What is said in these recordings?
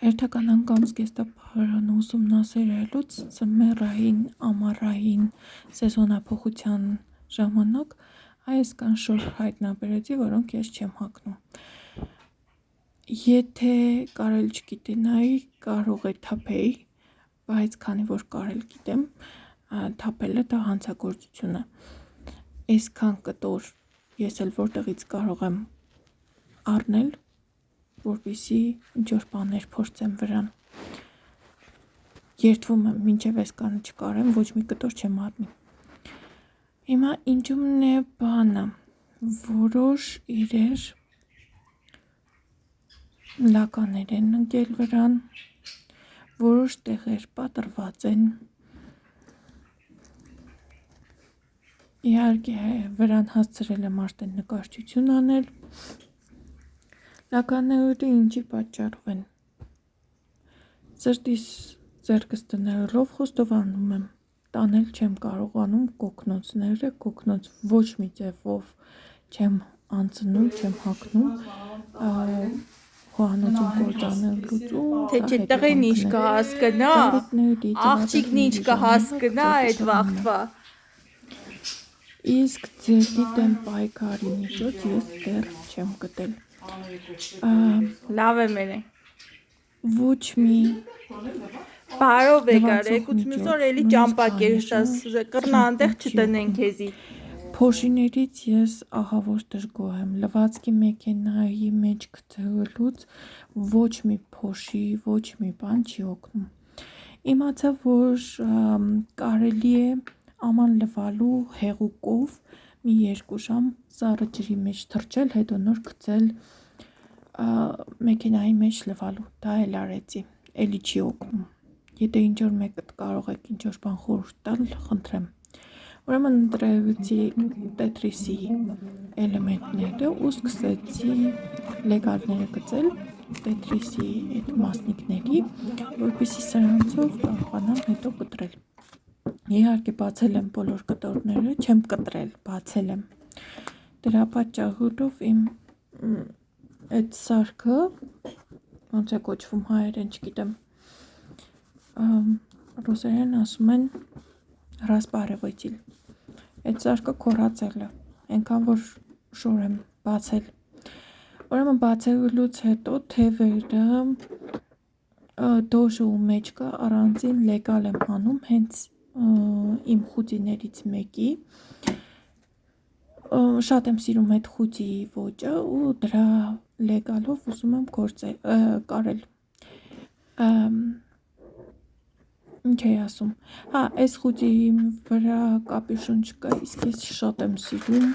Հերթական անգամ զգեստափարան ուսումնասիրելուց ձմեռային ամառային սեզոնափոխության ժամանակ այս կան շոր հայտնաբերեցի, որոնք ես չեմ հագնում։ Եթե կարել չգիտենայի, կարող է թափեի, բայց քանի որ կարել գիտեմ, թափելը դա հանցագործություն է։ Այսքան կտոր ես էլ որտեղից կարող եմ առնել, որպեսզի ինչ-որ բաներ փորձեմ վրան։ Երդվում եմ, մինչև այսքանը չկարեմ, ոչ մի կտոր չեմ առնի։ Հիմա ինչումն է բանը, որոշ իրեր լականեր են ընկել վրան, որոշ տեղեր պատրված են։ Իհարկե վրան հասցրել եմ արդեն նկարչություն անել։ Լականները ինչի պատճառով են։ Սրտիս ձեռքս դնելով խոստովանում եմ, տանել չեմ կարողանում կոկնոցները, կոկնոց ոչ մի ձևով չեմ անցնում, չեմ հագնում, խոհանոցում կործանել լուծում, թե տղեն ինչ կհասկնա, աղջիկն ինչ կհասկնա այդ վաղտվա։ Իսկ ձերդի դեմ պայքարի միջոց ես դեռ չեմ գտել։ Լավ է մերեն։ Ոչ մի բարով եկար, եկուց մյուս օր էլի ճամպա կերշաս, կռնա անտեղ չտնեն քեզի։ Փոշիներից ես ահավոր դժգոհ եմ, լվացքի մեքենայի մեջ գցելուց ոչ մի փոշի, ոչ մի բան չի օգնում։ Իմացա, որ կարելի է աման լվալու հեղուկով մի 2 ժամ սառը ջրի մեջ թռչել, հետո նոր գցել մեքենայի մեջ լվալու, դա էլ արեցի, էլի չի օգնում։ Եթե ինչ-որ մեկը կարող եք ինչ-որ բան խորհուրդ տալ, խնդրեմ։ Ուրեմն ընտրեցի Tetris-ի էլեմենտները ու սկսեցի լեգալները գծել Tetris-ի այդ մասնիկների, որպեսզի սրանցով կարողանամ հետո կտրել։ Իհարկե բացել եմ բոլոր կտորները, չեմ կտրել, բացել եմ։ Դրա պատճառով իմ այդ սարքը, ոնց է կոչվում հայերեն, չգիտեմ, ռուսերեն ասում են ռասպարևոյտիլ։ Այդ սարքը քորացել է, այնքան որ շոր եմ բացել։ Ուրեմն բացելուց հետո թևերը դոժու մեջ կա, առանձին լեգալ եմ անում հենց իմ խուտիներից մեկի։ Շատ եմ սիրում այդ խուտիի ոճը ու դրա լեգալով ուզում եմ կարել։ Ինչ էի ասում։ Այս խուտիի վրա կապյուշոն չկա, իսկ ես շատ եմ սիրում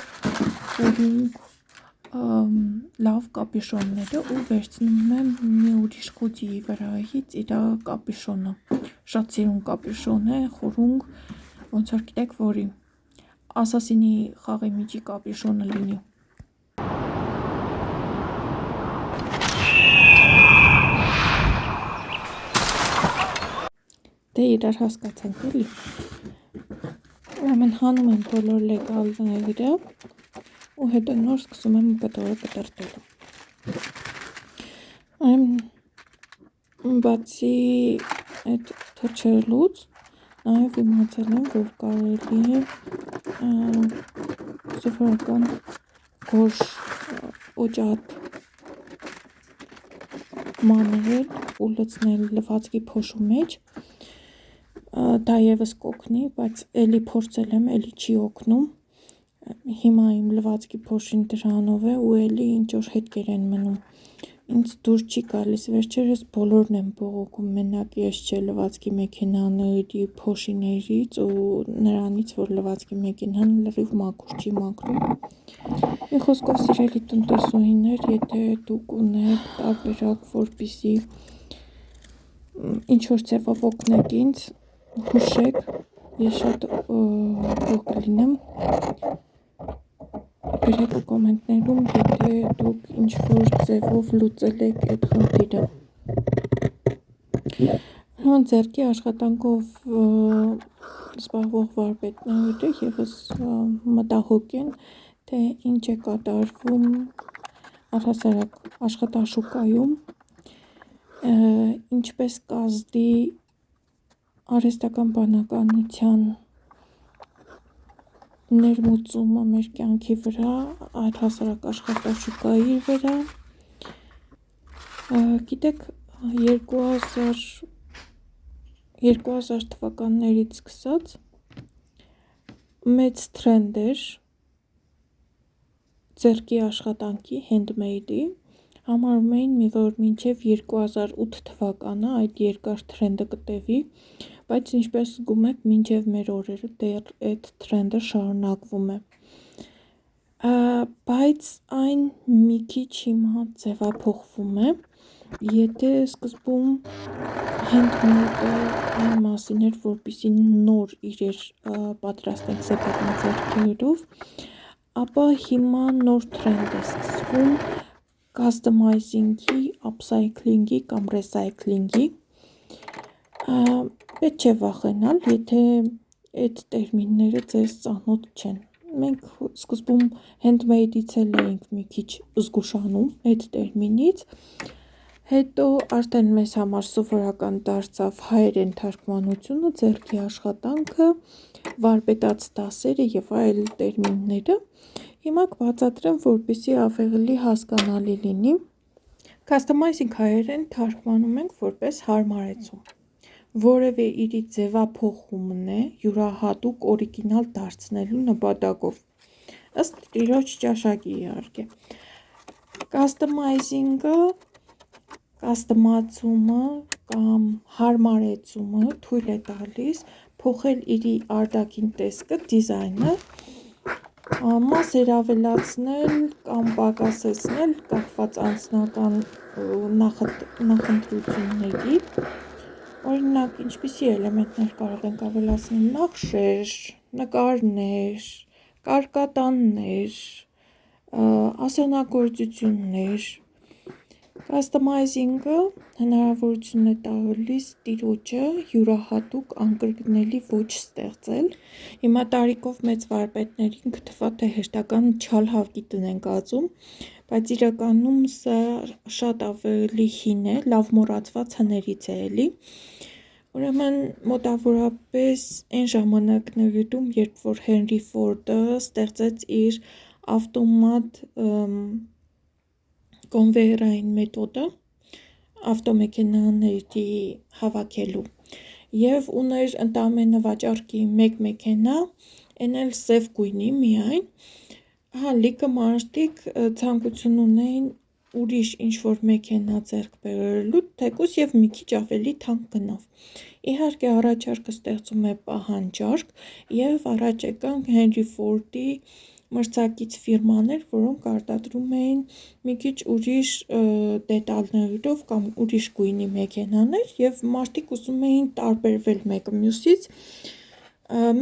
լավ կապյուշոնները ու վերցնում եմ մի ուրիշ խուտիի վրայից իր կապյուշոնը։ Շատ սիրուն կապյուշոն է, խորունգ, ոնց որ գիտեք, որի ասասինի խաղի միջի կապյուշոնը լինի։ Դե իրար հասկացանք էլի։ Ուրեմն հանում եմ բոլոր լեգալները ու հետո նոր սկսում եմ կտորը կտրտել։ Բացի այդ թռչելուց նաև իմացել եմ, որ կարելի է սովորական գորշ օջատ մանրել ու լցնել լվացքի փոշու մեջ, դա ևս կօգնի, բայց էլի փորձել եմ, էլի չի օգնում։ Հիմա իմ լվացքի փոշին դրանով է ու էլի ինչ-որ հետքեր են մնում։ Ինձ դուր չի գալիս, վերջերս բոլորն եմ բողոքում, մենակ ես չէ լվացքի մեքենաների փոշիներից ու նրանից, որ լվացքի մեքենան լրիվ մաքուր չի մաքրում։ Մի խոսքով սիրելի տնտեսուհիներ, եթե դուք ունեք տարբերակ, որպեսզի ինչ-որ ձևով օգնեք ինձ, հուշեք, ես շատ գոհ կլինեմ։ Գրեք կոմենտներում, եթե դուք ինչ-որ ձևով լուծել եք այդ խնդիրը։ Ձեռքի աշխատանքով զբաղվող վարպետները ևս մտահոգ են, թե ինչ է կատարվում առհասարակ աշխատաշուկայում, ինչպես կազդի արհեստական բանականության ներմուծումը մեր կյանքի վրա, առհասարակ աշխատաշուկայի վրա։ Գիտեք, 2000 թվականներից սկսած մեծ թրենդ էր ձեռքի աշխատանքի, handmade-ի, համարում էին որ մինչև 2008 թվականը այդ երկար թրենդը կտևի, բայց ինչպես զգում եք, մինչև մեր օրերը դեռ այդ թրենդը շարունակվում է։ Բայց այն մի քիչ հիմա ձևափոխվում է, եթե սկզբում handmade-ը այն մասին էր, որպեսզի նոր իրեր պատրաստենք սեփական ձեռքերով, ապա հիմա նոր թրենդ է սկսվում customizing-ի, upcycling-ի կամ recycling-ի։ Պետք չէ վախենալ, եթե այդ տերմինները ձեզ ծանոթ չեն։ Մենք սկզբում handmade-ից էինք մի քիչ զգուշանում այդ տերմինից, հետո արդեն մեզ համար սովորական դարձավ հայերեն թարգմանությունը, ձեռքի աշխատանքը, վարպետաց դասերը եւ այլ տերմինները։ Հիմա կբացատրեմ, որպեսզի ավելի հասկանալի լինի։ Customizing հայերեն թարգմանում ենք որպես հարմարեցում։ Որևէ իրի ձևափոխումն է յուրահատուկ օրիգինալ դարձնելու նպատակով։ Ըստ տիրոջ ճաշակի իհարկե։ Customizing-ը, կաստոմացումը կամ հարմարեցումը թույլ է տալիս փոխել իրի արտաքին տեսքը, դիզայնը, մասերավելացնել կամ պակասեցնել կախված անձնական նախընտրությունների։ Օրինակ, ինչպիսի էլեմենտներ կարող ենք ավելացնել՝ նախշեր, նկարներ, կարկատաններ, ասեղնագործություններ։ Customizing-ը հնարավորություն է տալիս տիրոջը յուրահատուկ անկրկնելի ոճ ստեղծել։ Հիմա տարիքով մեծ վարպետներին կթվա, թե հերթական չալ հավկիտ են կածում, բայց իրականում սա շատ ավելի հին է, լավ մոռացված հներից է էլի։ Ուրեմն մոտավորապես այն ժամանակներում, երբ որ Հենրի Ֆորդը ստեղծեց իր ավտոմատ կոնվեյերային մեթոդը ավտոմեքենաների հավաքելու եւ ուներ ընդամենը վաճառքի մեկ մեքենա, այն էլ սև գույնի միայն, լիքը մարդիկ ցանկություն ունեին ուրիշ ինչ-որ մեքենա ձեռք բերելու, թեկուզ եւ մի քիչ ավելի թանկ գնով։ Իհարկե առաջարկը ստեղծում է պահանջարկ եւ առաջ եկան Հենրի Ֆորդի մրցակից ֆիրմաներ, որոնք արտադրում էին մի քիչ ուրիշ դետալներով կամ ուրիշ գույնի մեքենաներ եւ մարդիկ ուզում էին տարբերվել մեկը մյուսից։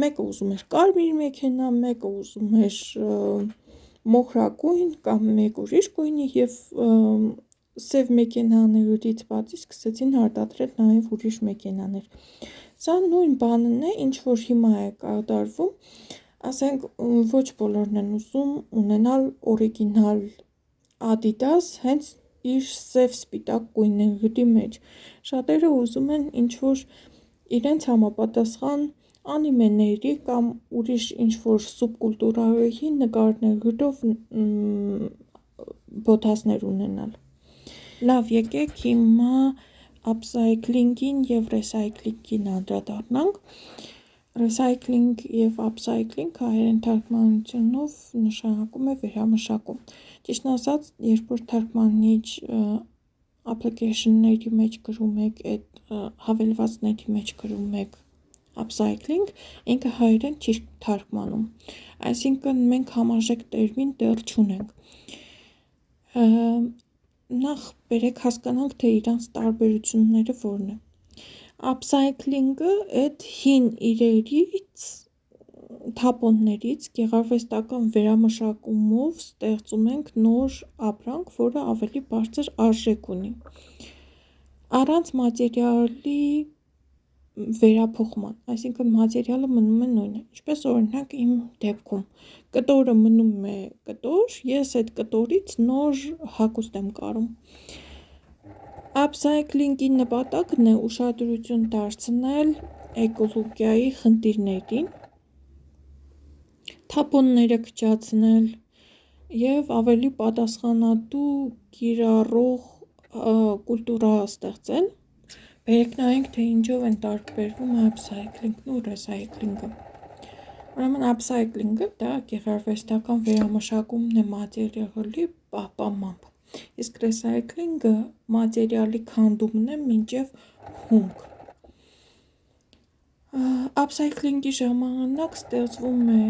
Մեկը ուզում էր կարմիր մեքենա, մեկը ուզում էր մոխրագույն կամ մեկ ուրիշ գույնի եւ սև մեքենաներից բացի սկսեցին արտադրել նաեւ ուրիշ մեքենաներ։ Սա նույն բանն է, ինչ որ հիմա է կատարվում, ասենք ոչ բոլորն են ուզում ունենալ օրիգինալ Adidas հենց իր սև սպիտակ գույների մեջ։ Շատերը ուզում են ինչ որ իրենց համապատասխան անիմեների կամ ուրիշ ինչ որ սուբկուլտուրայի նկարներով բոթասներ ունենալ։ Լավ, եկեք հիմա upcycling-ին եւ recycling-ին անդրադառնանք։ Recycling եւ upcycling հայերեն թարգմանությունով նշանակում է վերամշակում։ Ճիշտն ասած, երբ որ թարգմանիչ application-ների մեջ գրում եք, այդ հավելվածների մեջ գրում եք upcycling, ինքը հայերեն չի թարգմանում։ Այսինքն մենք համարժեք տերմին դեռ չունենք։ Նախ բերեք հասկանանք, թե իրանց տարբերությունները որն է։ Upcycling-ը այդ հին իրերից, թափոններից գեղարվեստական վերամշակումով ստեղծում ենք նոր ապրանք, որը ավելի բարձր արժեք ունի։ Առանց մատերիալի վերափոխման, այսինքն մատերիալը մնում է նույնը, ինչպես օրինակ իմ դեպքում կտորը մնում է կտոր, ես այդ կտորից նոր հագուստ եմ կարում։ Upcycling-ի նպատակն է ուշադրություն դարձնել էկոլոգիայի խնդիրներին, թափոնները քչացնել և ավելի պատասխանատու կիրառող կուլտուրա ստեղծել։ Բերեք նայենք, թե ինչով են տարբերվում upcycling-ն ու recycling-ը։ Ուրեմն upcycling-ը դա գեղարվեստական վերամշակումն է մատերիալի պահպանմամբ, իսկ recycling-ը մատերիալի քանդումն է մինչև հումք։ Upcycling-ի ժամանակ ստեղծվում է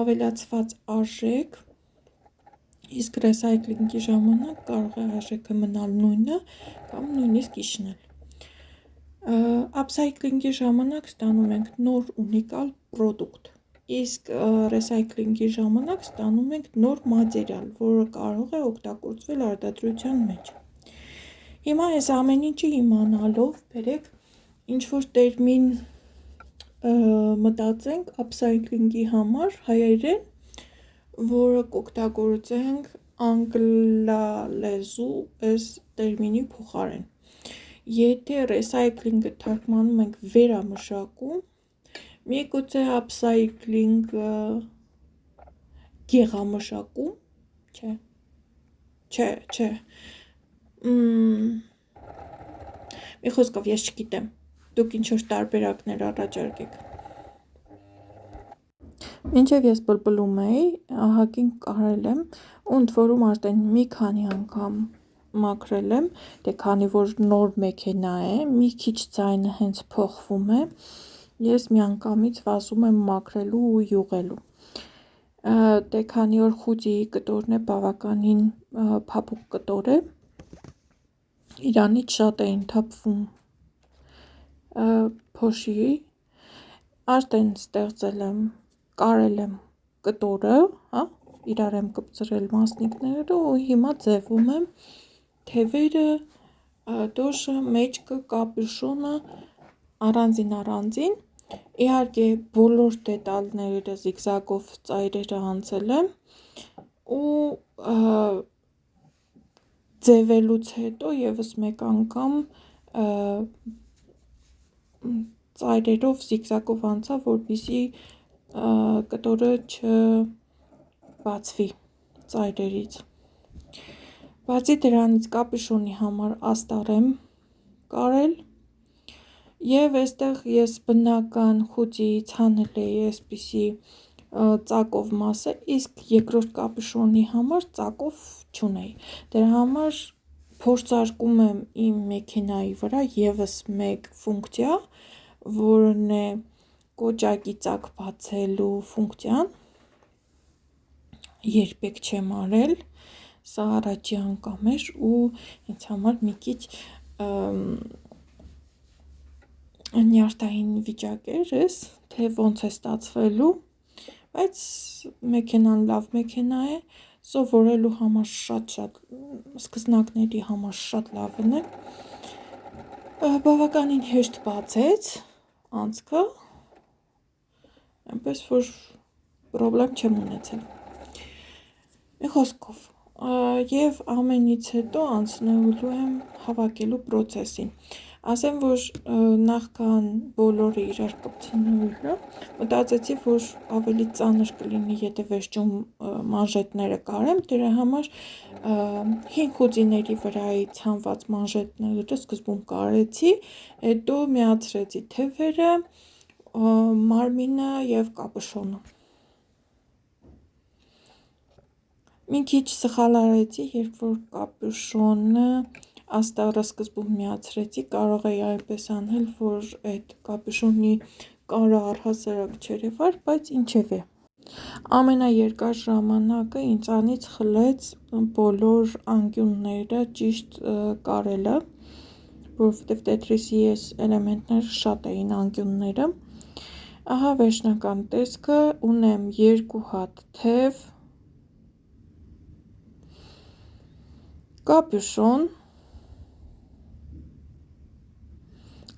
ավելացված արժեք, իսկ recycling-ի ժամանակ կարող է արժեքը մնալ նույնը կամ նույնիսկ իջնել։ Upcycling-ի ժամանակ ստանում ենք նոր ունիկալ պրոդուկտ, իսկ recycling-ի ժամանակ ստանում ենք նոր մատերիալ, որը կարող է օգտագործվել արտադրության մեջ։ Հիմա այս ամեն ինչը իմանալով, բերեք ինչ-որ տերմին մտածենք upcycling-ի համար հայերեն, որը կօգտագործենք անգլալեզու այս տերմինի փոխարեն։ Եթե recycling-ը թարգմանում ենք վերամշակում, միգուցե upcycling-ը գեղամշակում, չէ, մի խոսքով ես չգիտեմ, դուք ինչ-որ տարբերակներ առաջարկեք։ Մինչև ես բլբլում էի, ահագին կարել եմ, ու ընդ որում արդեն մի քանի անգամ մաքրել եմ, դե քանի որ նոր մեքենա է, մի քիչ ձայնը հենց փոխվում է, ես միանգամից վազում եմ մաքրելու ու յուղելու։ Դե քանի որ խուտիի կտորն է բավականին փափուկ կտոր է, իրանից շատ էին թափվում փոշի, արդեն ստեղծել եմ, կարել եմ կտորը, իրար եմ կպցրել մասնիկները ու հիմա ձևում եմ թևերը, դոշը, մեջքը, կապյուշոնը առանձին, իհարկե բոլոր դետալները զիգզագով ծայրերը անցել եմ ու ձևելուց հետո ևս մեկ անգամ ծայրերով զիգզագով անցա, որպեսզի կտորը չբացվի ծայրերից։ Բացի դրանից կապյուշոնի համար աստար եմ կարել և այստեղ ես բնական խուտիից հանել էի այսպիսի ծակով մասը, իսկ երկրորդ կապյուշոնի համար ծակով չունեի։ Դրա համար փորձարկում եմ իմ մեքենայի վրա ևս մեկ ֆունկցիա, որն է կոճակի ծակ բացելու ֆունկցիան, երբեք չեմ արել, սա առաջի անգամ էր ու ինձ համար մի քիչ նյարդային վիճակ էր, թե ոնց է ստացվելու, բայց մեքենան լավ մեքենա է, սովորելու համար շատ սկզնակների համար շատ լավն է, բավականին հեշտ բացեց անցքը, այնպես որ պրոբլեմ չեմ ունեցել։ Մի խոսքով, և ամենից հետո անցնելու եմ հավաքելու պրոցեսին։ Ասեմ, որ նախքան բոլորը իրար կպցնելը, մտածեցի, որ ավելի ծանր կլինի, եթե վերջում մանժետները կարեմ, դրա համար հին խուտիների վրայից հանված մանժետները սկզբում կարեցի, հետո միացրեցի թևերը, մարմինը և կապյուշոնը։ Մի քիչ սխալ արեցի, երբ որ կապյուշոնը աստառը սկզբում միացրեցի, կարող էի այնպես անել, որ այդ կապյուշոնի կարը առհասարակ չերևար, բայց ինչևէ։ Ամենաերկար ժամանակը ինձանից խլեց բոլոր անկյունները ճիշտ կարելը, որովհետև Tetris-ի այս էլեմենտները շատ էին անկյունները։ Ահա վերջնական տեսքը, ունեմ 2 հատ թև, կապյուշոն,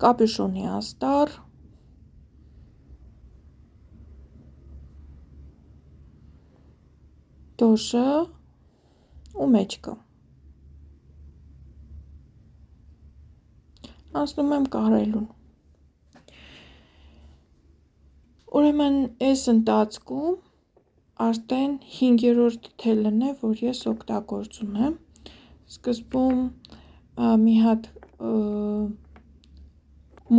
կապյուշոնի աստառ, դոշը ու մեջքը։ Անցնում եմ կարելուն։ Ուրեմն այս ընթացքում արդեն 5-րդ թելն է, որ ես օգտագործում եմ։ Սկզբում մի հատ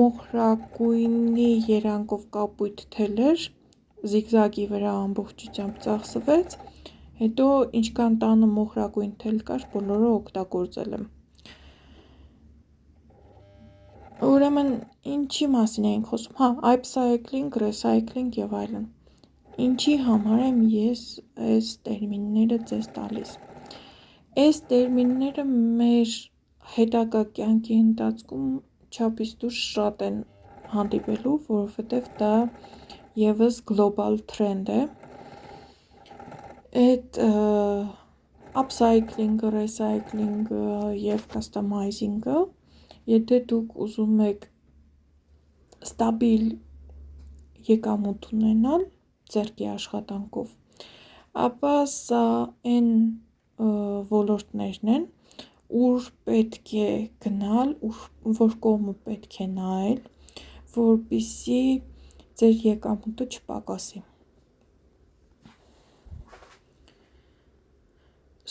մոխրագույնի երանգով կապույտ թելեր զիգզագի վրա ամբողջությամբ ծախսվեց, հետո ինչքան տանը մոխրագույն թել կար, բոլորը օգտագործել եմ։ Ուրեմն ինչի մասին էինք խոսում, upcycling, recycling եւ այլն։ Ինչի համար եմ ես այս տերմինները ձեզ տալիս։ Այս տերմինները մեր հետագա կյանքի ընթացքում չափից դուրս շատ են հանդիպելու, որովհետև դա եւս global trend է։ Այդ upcycling-ը, recycling-ը եւ customizing-ը, եթե դուք ուզում եք ստաբիլ եկամուտ ունենալ ձեռքի աշխատանքով, ապա սա այն ոլորտներն են, ուր պետք է գնալ, որ կողմը պետք է նայել, որպեսզի ձեր եկամուտը չպակասի։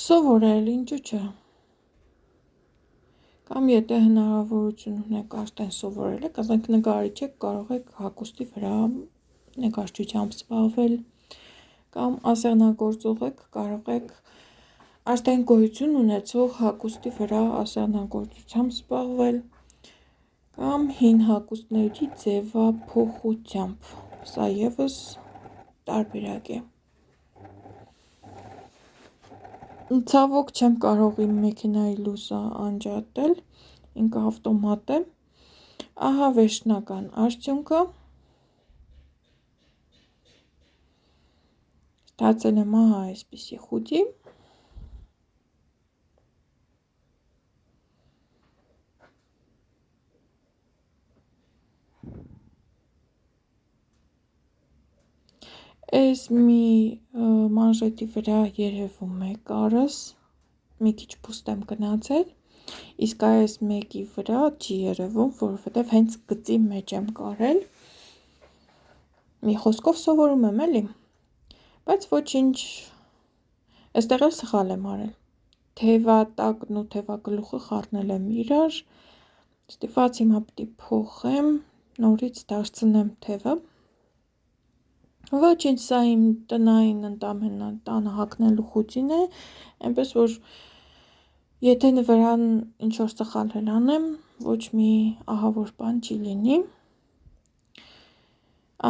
Սովորել, ինչու՞ չէ։ Կամ եթե հնարավորություն ունեք արդեն սովորել եք, ասենք նկարիչ եք, կարող եք հագուստի վրա նկարչությամբ զբաղվել, կամ ասեղնագործող եք, կարող եք արդեն գոյություն ունեցող հագուստի վրա ասեղնագործությամբ զբաղվել, կամ հին հագուստների ձևափոխությամբ, սա եւս տարբերակ է։ Ցավոք չեմ կարող իմ մեքենայի լույսը անջատել, ինքը ավտոմատ է։ Ահա վերջնական արդյունքը։ Ստացել եմ ահա այսպիսի խուտի։ Այս մի մանժետի վրա երևում է կարս, մի քիչ բուստ եմ գնացել, իսկ այս մեկի վրա չի երևում, որովհետև հենց գծի մեջ եմ կարել։ Մի խոսքով սովորում եմ էլի, բայց ոչինչ, այստեղ էլ սխալ եմ արել։ Թևատակն ու թևագլուխը խառնել եմ իրար, ստիպված հիմա պիտի փոխեմ, նորից դարձնեմ թևը։ Ոչինչ, սա իմ տնային ընդամենը տանը հագնելու խուտին է, այնպես որ եթե վրան ինչ-որ սխալ անեմ, ոչ մի ահավոր բան չի լինի։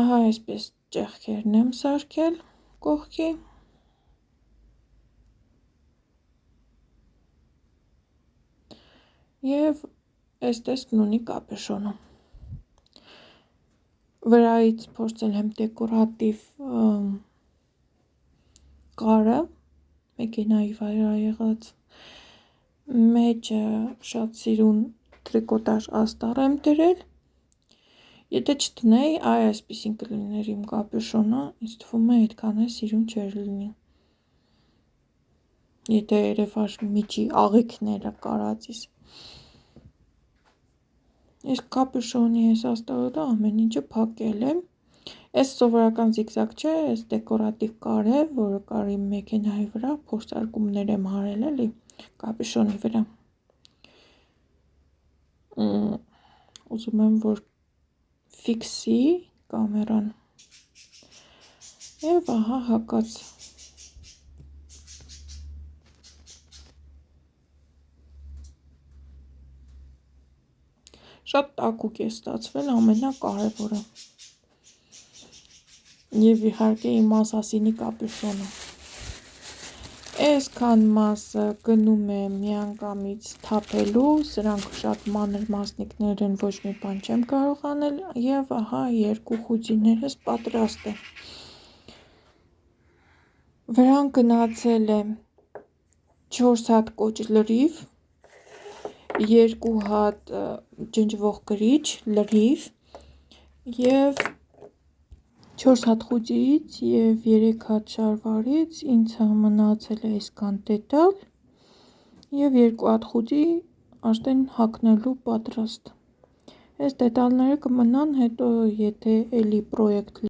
Ահա այսպես ճեղքերն եմ սարքել կողքի։ Եվ այս տեսքն ունի կապյուշոնը։ Վրայից փորձել եմ դեկորատիվ կարը, մեքենայի վրա եղած, մեջը շատ սիրուն տրիկոտաժ աստառ եմ դրել։ Եթե չդնեի, այսպեսին կլիներ իմ կապյուշոնը, ինձ թվում է այդքան է սիրուն չէր լինի։ Եթե երևար միջի աղիքները կարածիս։ Իսկ կապյուշոնի այս աստղը դա ամեն ինչը փակել եմ։ Այս սովորական զիգզագ չէ, այս դեկորատիվ կար է, որը կար իմ մեքենայի վրա, փորձարկումներ եմ արել էլի կապյուշոնի վրա։ Ուզում եմ, որ ֆիքսի կամերան։ Եվ ահա հակած։ Շատ տակուկ է ստացվել, ամենակարևորը։ Եվ իհարկե իմ ասասինի կապյուշոնը։ Այսքան մասը գնում է միանգամից թափելու, սրանք շատ մանր մասնիկներ են, ոչ մի բան չեմ կարող անել, եւ ահա երկու խուտիներս պատրաստ է։ Վրան գնացել է 4 հատ կոճ լրիվ, 2 հատ ջնջվող գրիչ լրիվ եւ 4 հատ խուտից եւ 3 հատ շարվարից ինձ մնացել է այսքան դետալ եւ 2 հատ խուտի արդեն հագնելու պատրաստ։ Այս դետալները կմնան հետո եթե էլի պրոյեկտ